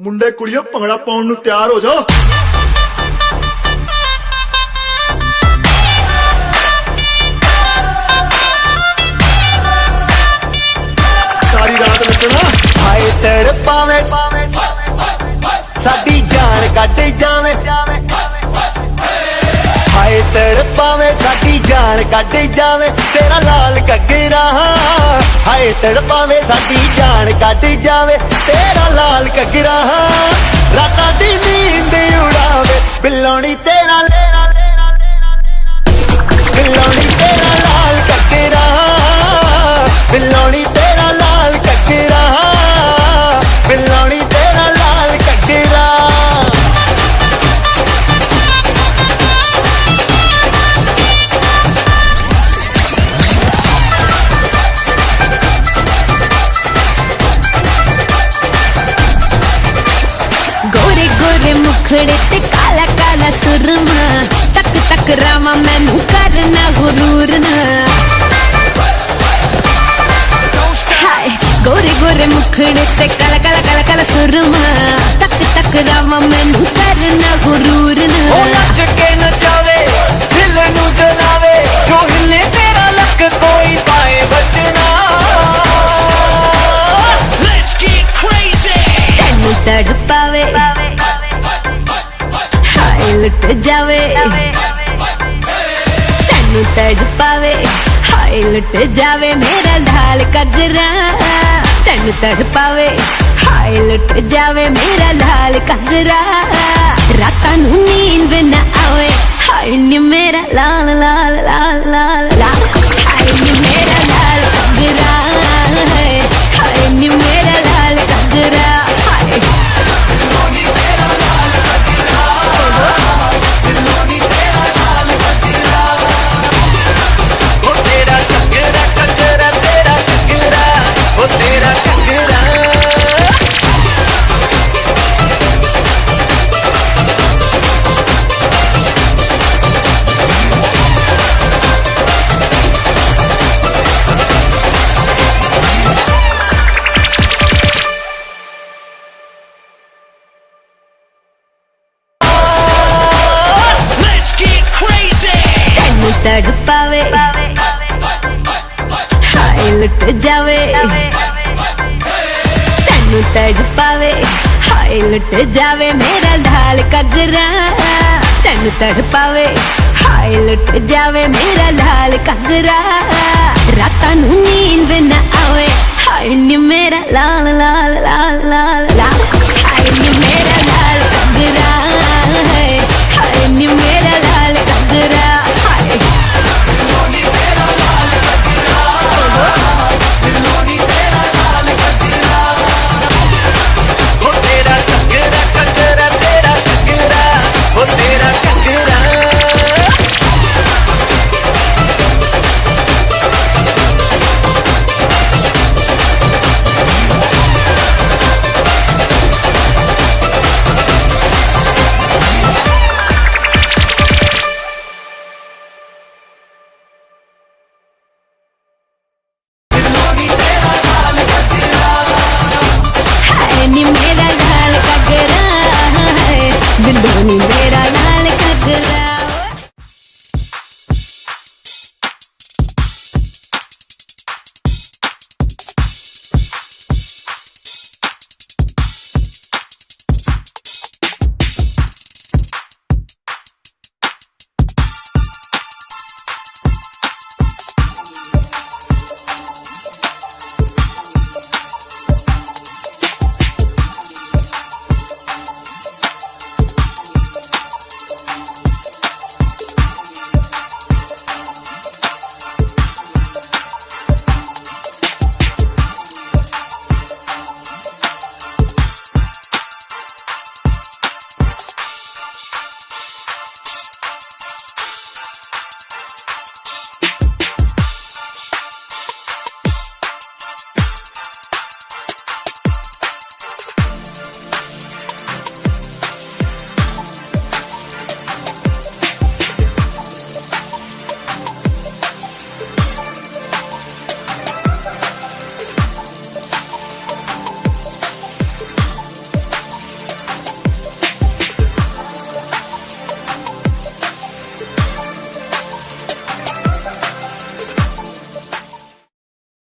ਮੁੰਡੇ ਕੁੜੀਓ ਭੰਗੜਾ ਪਾਉਣ ਨੂੰ ਤਿਆਰ ਹੋ ਜਾਓ। ਸਾਰੀ ਰਾਤ ਨੱਚਣਾ। ਹਾਏ ਤੜਪਾਵੇਂ ਸਾਡੀ ਜਾਨ ਕੱਢ ਜਾਵੇਂ, ਹਾਏ ਤੜਪਾਵੇਂ ਸਾਡੀ ਜਾਨ ਕੱਢ ਜਾਵੇਂ ਤੇਰਾ ਲਾਲ ਘੱਗਰਾ। ਹਾਏ ਤੜਪਾਵੇਂ ਸਾਡੀ ਜਾਨ ਕੱਢ ਜਾਵੇ ਤੇਰਾ ਲਾਲ ਘੱਗਰਾ। ਰਾਤਾਂ ਦੀ ਨੀਂਦ ਉਡਾਵੇ ਬਿੱਲੋਣੀ ਤੇਰਾ ਬਿੱਲੋਣੀ ਤੇਰਾ ਲਾਲ ਘੱਗਰਾ, ਬਿੱਲੋਣੀ ਤੇਰਾ ਲਾਲ ਘੱਗਰਾ, ਬਿੱਲੋਣੀ ਤੇਰਾ ਲਾਲ ਘੱਗਰਾ। गोरे गोरे मुखड़े ते काला काला सुरमा, तक तक रामा मैनू करना गुरूर ना। हाय गोरे गोरे मुखड़े ते काला काला काला काला सुरमा, तक तक रामा मैनू करना गुरूर ना। ओ नच के नचावे दिल नू जलावे, जो हिले तेरा लक कोई पाए बचना। Let's get crazy। तैनू तड़पावे हाय लुट जावे, तैनू तड़पावे हाय लुट जावे मेरा लाल घग्गरा। तैनू तड़पावे हाय लुट जावे मेरा लाल घग्गरा। रातां नू नींद न आवे हाय नी मेरा लाल लाल लाल लाल लाल। हाय नी मेरा लाल घग्गरा, हाय नी मेरा लाल घग्गरा। हाय ओ तेरा घग्गरा घग्गरा तेरा घग्गरा, ओ तेरा घग्गरा। Let's get crazy। तैनू तड़पावे हाय लुट जावे, तैनू तड़पावे हाय लुट जावे मेरा लाल घग्गरा। तैनू तड़पावे हाय लुट जावे मेरा लाल घग्गरा। रातां नू नींद न आवे हाय नी मेरा लाल लाल लाल लाल लाल।